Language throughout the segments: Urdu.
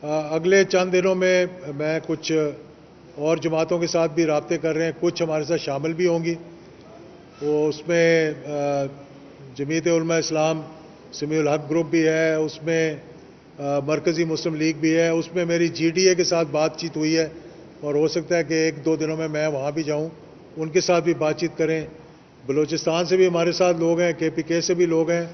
اگلے چند دنوں میں کچھ اور جماعتوں کے ساتھ بھی رابطے کر رہے ہیں، کچھ ہمارے ساتھ شامل بھی ہوں گی. وہ اس میں جمعیت علماء اسلام سمیع الحق گروپ بھی ہے، اس میں مرکزی مسلم لیگ بھی ہے، اس میں میری جی ڈی اے کے ساتھ بات چیت ہوئی ہے اور ہو سکتا ہے کہ ایک دو دنوں میں وہاں بھی جاؤں، ان کے ساتھ بھی بات چیت کریں. بلوچستان سے بھی ہمارے ساتھ لوگ ہیں، کے پی کے سے بھی لوگ ہیں،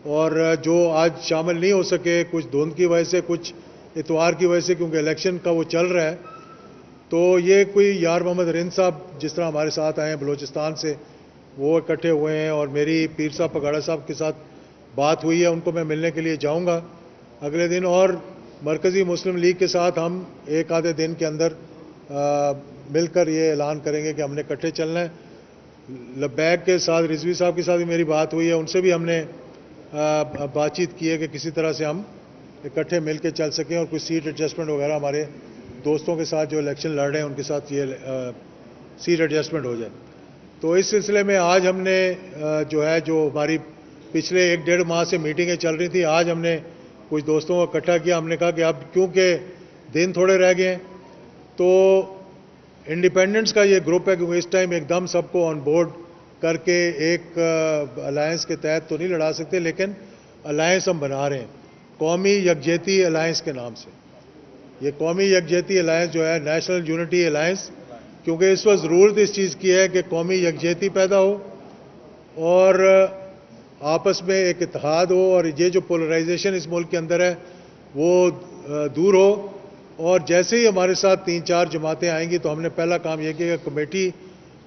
اور جو آج شامل نہیں ہو سکے کچھ دھند کی وجہ سے، کچھ اتوار کی وجہ سے، کیونکہ الیکشن کا وہ چل رہا ہے. تو یہ کوئی یار محمد رند صاحب جس طرح ہمارے ساتھ آئے ہیں بلوچستان سے، وہ اکٹھے ہوئے ہیں، اور میری پیر صاحب پگاڑا صاحب کے ساتھ بات ہوئی ہے، ان کو میں ملنے کے لیے جاؤں گا اگلے دن. اور مرکزی مسلم لیگ کے ساتھ ہم ایک آدھے دن کے اندر مل کر یہ اعلان کریں گے کہ ہم نے اکٹھے چلنا ہے. لبیک کے ساتھ رضوی صاحب کے ساتھ بھی میری بات ہوئی ہے، ان سے بھی ہم نے بات چیت کی ہے کہ کسی طرح سے ہم اکٹھے مل کے چل سکیں اور کوئی سیٹ ایڈجسٹمنٹ وغیرہ ہمارے دوستوں کے ساتھ جو الیکشن لڑ رہے ہیں ان کے ساتھ یہ سیٹ ایڈجسٹمنٹ ہو جائے. تو اس سلسلے میں آج ہم نے جو ہماری پچھلے ایک ڈیڑھ ماہ سے میٹنگیں چل رہی تھیں، آج ہم نے کچھ دوستوں کو اکٹھا کیا. ہم نے کہا کہ اب کیونکہ دن تھوڑے رہ گئے ہیں تو انڈیپینڈنس کا یہ گروپ ہے، کیونکہ اس ٹائم ایک دم سب کو آن بورڈ کر کے ایک الائنس کے تحت تو نہیں لڑا سکتے، لیکن الائنس ہم بنا رہے ہیں قومی یکجہتی الائنس کے نام سے. یہ قومی یکجہتی الائنس جو ہے نیشنل یونٹی الائنس، کیونکہ اس وقت ضرورت اس چیز کی ہے کہ قومی یکجہتی پیدا ہو اور آپس میں ایک اتحاد ہو، اور یہ جو پولرائزیشن اس ملک کے اندر ہے وہ دور ہو. اور جیسے ہی ہمارے ساتھ 3-4 جماعتیں آئیں گی تو ہم نے پہلا کام یہ کیا کہ کمیٹی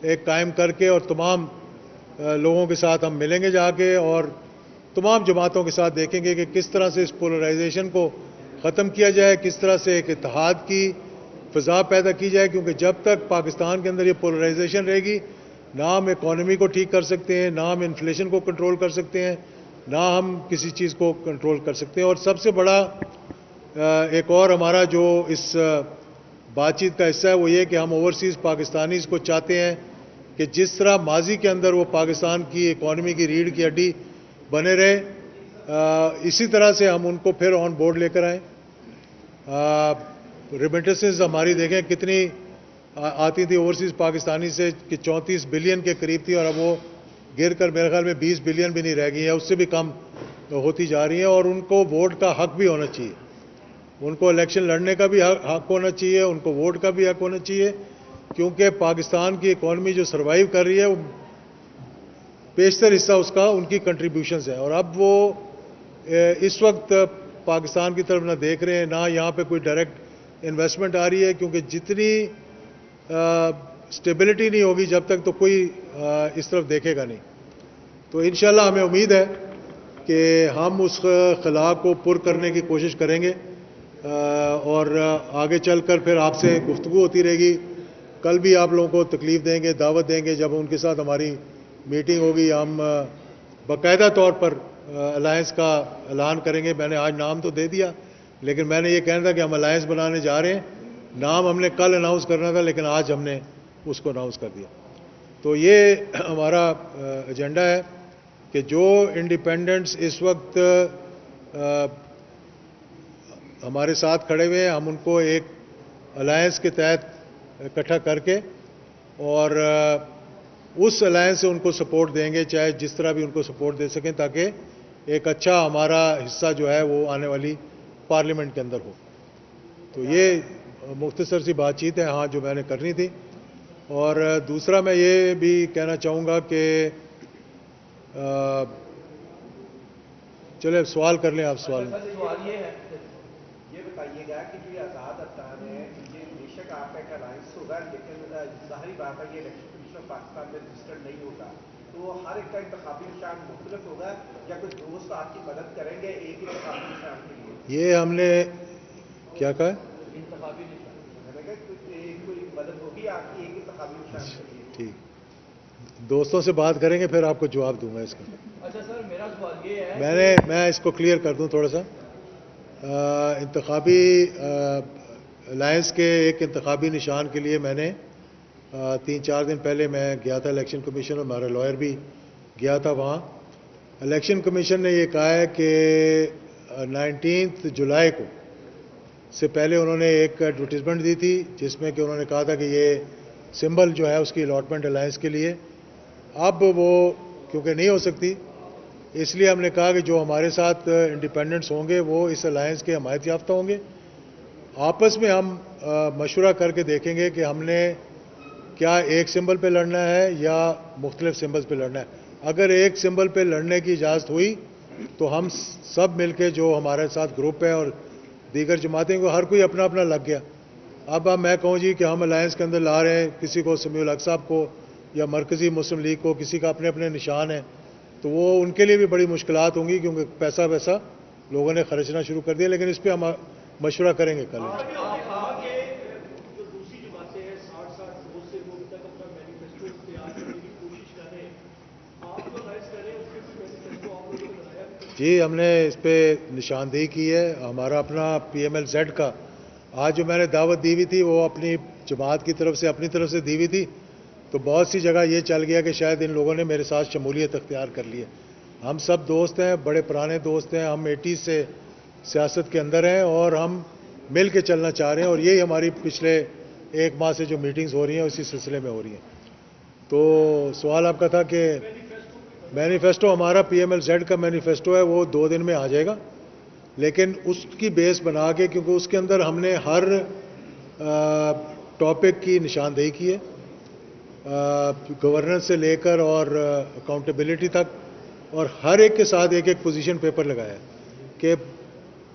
ایک قائم کر کے اور تمام لوگوں کے ساتھ ہم ملیں گے جا کے، اور تمام جماعتوں کے ساتھ دیکھیں گے کہ کس طرح سے اس پولرائزیشن کو ختم کیا جائے، کس طرح سے ایک اتحاد کی فضا پیدا کی جائے. کیونکہ جب تک پاکستان کے اندر یہ پولرائزیشن رہے گی، نہ ہم اکانومی کو ٹھیک کر سکتے ہیں، نہ ہم انفلیشن کو کنٹرول کر سکتے ہیں، نہ ہم کسی چیز کو کنٹرول کر سکتے ہیں. اور سب سے بڑا ایک اور ہمارا جو اس بات چیت کا حصہ ہے وہ یہ کہ ہم اوورسیز پاکستانیز کو چاہتے ہیں کہ جس طرح ماضی کے اندر وہ پاکستان کی اکانومی کی ریڑھ کی ہڈی بنے رہے، اسی طرح سے ہم ان کو پھر آن بورڈ لے کر آئیں. ریمیٹنسز ہماری دیکھیں کتنی آتی تھی اوورسیز پاکستانی سے، کہ 34 بلین کے قریب تھی، اور اب وہ گر کر میرے خیال میں 20 بلین بھی نہیں رہ گئی ہے، اس سے بھی کم ہوتی جا رہی ہیں. اور ان کو ووٹ کا حق بھی ہونا چاہیے، ان کو الیکشن لڑنے کا بھی حق ہونا چاہیے، ان کو ووٹ کا بھی حق ہونا چاہیے. کیونکہ پاکستان کی اکانومی جو سروائیو کر رہی ہے وہ بیشتر حصہ اس کا ان کی کنٹریبیوشنز ہے. اور اب وہ اس وقت پاکستان کی طرف نہ دیکھ رہے ہیں، نہ یہاں پہ کوئی ڈائریکٹ انویسٹمنٹ آ رہی ہے، کیونکہ جتنی سٹیبلٹی نہیں ہوگی جب تک تو کوئی اس طرف دیکھے گا نہیں. تو انشاءاللہ ہمیں امید ہے کہ ہم اس خلا کو پر کرنے کی کوشش کریں گے، اور آگے چل کر پھر آپ سے گفتگو ہوتی رہے گی. کل بھی آپ لوگوں کو تکلیف دیں گے، دعوت دیں گے، جب ان کے ساتھ ہماری میٹنگ ہوگی ہم باقاعدہ طور پر الائنس کا اعلان کریں گے. میں نے آج نام تو دے دیا، لیکن میں نے یہ کہنا تھا کہ ہم الائنس بنانے جا رہے ہیں. نام ہم نے کل اناؤنس کرنا تھا، لیکن آج ہم نے اس کو اناؤنس کر دیا. تو یہ ہمارا ایجنڈا ہے کہ جو انڈیپینڈنٹس اس وقت ہمارے ساتھ کھڑے ہوئے ہیں، ہم ان کو ایک الائنس کے تحت اکٹھا کر کے اور اس الائنس سے ان کو سپورٹ دیں گے، چاہے جس طرح بھی ان کو سپورٹ دے سکیں، تاکہ ایک اچھا ہمارا حصہ جو ہے وہ آنے والی پارلیمنٹ کے اندر ہو. تو یہ مختصر سی بات چیت ہے ہاں جو میں نے کرنی تھی. اور دوسرا میں یہ بھی کہنا چاہوں گا کہ چلے سوال کر لیں آپ. سوال یہ ہے، یہ بتائیے گا کہ جو آزاد افغان ہے، یہ بے شک آپ کا ایک الائنس ہوگا، لیکن ظاہری بات ہے یہ الیکشن کمیشن آف پاکستان میں رجسٹرڈ نہیں ہوگا، تو ہر ایک کا انتخابی نشان مختلف ہوگا، یا کوئی دوست آپ کی مدد کریں گے ایک انتخابی نشان کے لیے؟ یہ ہم نے کیا کہا؟ انتخابی نشان میں نے کہا کوئی مدد ہوگی آپ کی ایک انتخابی نشان کے لیے؟ ٹھیک، دوستوں سے بات کریں گے پھر آپ کو جواب دوں گا اس کا. اچھا سر، میرا سوال یہ ہے میں اس کو کلیئر کر دوں تھوڑا سا. انتخابی الائنس کے ایک انتخابی نشان کے لیے میں نے 3-4 دن پہلے میں گیا تھا الیکشن کمیشن، اور ہمارا لائر بھی گیا تھا وہاں. الیکشن کمیشن نے یہ کہا ہے کہ 19 جولائی کو سے پہلے انہوں نے ایک ایڈورٹیزمنٹ دی تھی جس میں کہ انہوں نے کہا تھا کہ یہ سمبل جو ہے اس کی الاٹمنٹ الائنس کے لیے. اب وہ کیونکہ نہیں ہو سکتی، اس لیے ہم نے کہا کہ جو ہمارے ساتھ انڈیپینڈنٹس ہوں گے وہ اس الائنس کے حمایت یافتہ ہوں گے. آپس میں ہم مشورہ کر کے دیکھیں گے کہ ہم نے کیا ایک سمبل پہ لڑنا ہے یا مختلف سمبلز پہ لڑنا ہے. اگر ایک سمبل پہ لڑنے کی اجازت ہوئی تو ہم سب مل کے جو ہمارے ساتھ گروپ ہے اور دیگر جماعتیں کو ہر کوئی اپنا اپنا لگ گیا. اب میں کہوں جی کہ ہم الائنس کے اندر لا رہے ہیں کسی کو سمیع الحق صاحب کو یا مرکزی مسلم لیگ کو، کسی کا اپنے اپنے نشان ہیں، تو وہ ان کے لیے بھی بڑی مشکلات ہوں گی کیونکہ پیسہ ویسا لوگوں نے خرچنا شروع کر دیا. لیکن اس پہ ہم مشورہ کریں گے کل. جو دوسری جماعتیں ہیں 60 سے وہ تک اپنا مینیفیسٹو تیار کرنے کی کوشش کر رہے ہیں، آپ جو لائز کر رہے ہیں اس کے مینیفیسٹو آپ لوگوں نے بنایا؟ جی ہم نے اس پہ نشاندہی کی ہے. ہمارا اپنا پی ایم ایل زیڈ کا آج جو میں نے دعوت دی ہوئی تھی وہ اپنی جماعت کی طرف سے اپنی طرف سے دی ہوئی تھی، تو بہت سی جگہ یہ چل گیا کہ شاید ان لوگوں نے میرے ساتھ شمولیت اختیار کر لی ہے. ہم سب دوست ہیں، بڑے پرانے دوست ہیں، ہم 80 سے سیاست کے اندر ہیں اور ہم مل کے چلنا چاہ رہے ہیں، اور یہی ہماری پچھلے ایک ماہ سے جو میٹنگز ہو رہی ہیں اسی سلسلے میں ہو رہی ہیں. تو سوال آپ کا تھا کہ مینیفیسٹو ہمارا پی ایم ایل زیڈ کا مینیفیسٹو ہے، وہ 2 دن میں آ جائے گا، لیکن اس کی بیس بنا کے کیونکہ اس کے اندر ہم نے ہر ٹاپک کی نشاندہی کی ہے، گورننس سے لے کر اور اکاؤنٹیبلٹی تک، اور ہر ایک کے ساتھ ایک ایک پوزیشن پیپر لگایا ہے کہ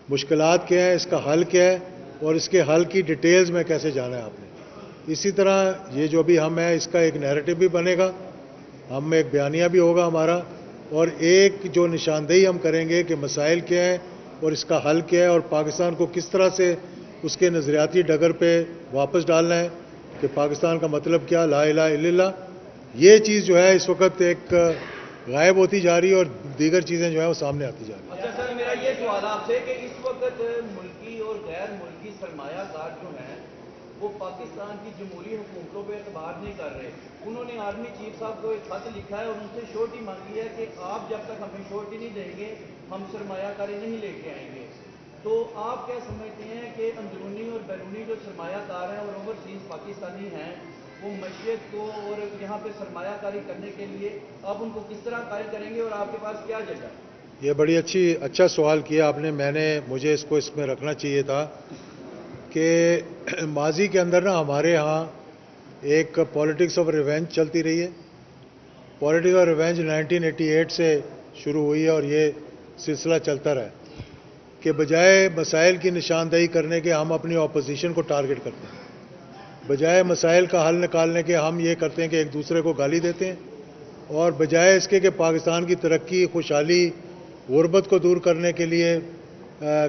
مشکلات کیا ہیں، اس کا حل کیا ہے اور اس کے حل کی ڈیٹیلز میں کیسے جانا ہے آپ نے. اسی طرح یہ جو بھی ہم ہیں اس کا ایک نیریٹو بھی بنے گا، ہم ایک بیانیہ بھی ہوگا ہمارا، اور ایک جو نشاندہی ہم کریں گے کہ مسائل کیا ہیں اور اس کا حل کیا ہے اور پاکستان کو کس طرح سے اس کے نظریاتی ڈگر پہ واپس ڈالنا ہے کہ پاکستان کا مطلب کیا، لا الہ الا اللہ. یہ چیز جو ہے اس وقت ایک غائب ہوتی جا رہی ہے اور دیگر چیزیں جو ہیں وہ سامنے آتی جا رہی ہیں. اچھا سر، میرا یہ سوال آپ سے کہ اس وقت ملکی اور غیر ملکی سرمایہ کار جو ہیں وہ پاکستان کی جمہوری حکومتوں پہ اعتبار نہیں کر رہے. انہوں نے آرمی چیف صاحب کو ایک خط لکھا ہے اور ان سے شورٹی مانگی ہے کہ آپ جب تک ہمیں شورٹی نہیں دیں گے ہم سرمایہ کاری نہیں لے کے آئیں گے. تو آپ کیا سمجھتے ہیں کہ اندرونی اور بیرونی جو سرمایہ کار ہیں اور اوورسیز پاکستانی ہیں وہ معیشت کو اور یہاں پہ سرمایہ کاری کرنے کے لیے آپ ان کو کس طرح قائل کریں گے اور آپ کے پاس کیا جگہ؟ یہ بڑی اچھا سوال کیا آپ نے. مجھے اس کو اس میں رکھنا چاہیے تھا کہ ماضی کے اندر نا ہمارے ہاں ایک پالیٹکس آف ریونج چلتی رہی ہے. پالیٹکس آف ریونج 1988 سے شروع ہوئی ہے اور یہ سلسلہ چلتا رہا کہ بجائے مسائل کی نشاندہی کرنے کے ہم اپنی اپوزیشن کو ٹارگٹ کرتے ہیں، بجائے مسائل کا حل نکالنے کے ہم یہ کرتے ہیں کہ ایک دوسرے کو گالی دیتے ہیں، اور بجائے اس کے کہ پاکستان کی ترقی، خوشحالی، غربت کو دور کرنے کے لیے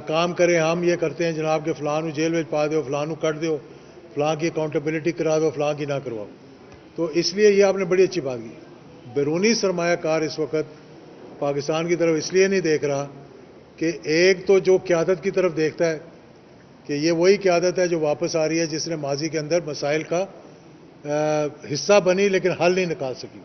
کام کریں، ہم یہ کرتے ہیں جناب کہ فلاں جیل میں پا دو، فلاں کٹ دو، فلاں کی اکاؤنٹیبلٹی کرا دو، فلاں کی نہ کرواؤ. تو اس لیے یہ آپ نے بڑی اچھی بات کی. بیرونی سرمایہ کار اس وقت پاکستان کی طرف اس لیے نہیں دیکھ رہا کہ ایک تو جو قیادت کی طرف دیکھتا ہے کہ یہ وہی قیادت ہے جو واپس آ رہی ہے جس نے ماضی کے اندر مسائل کا حصہ بنی لیکن حل نہیں نکال سکی.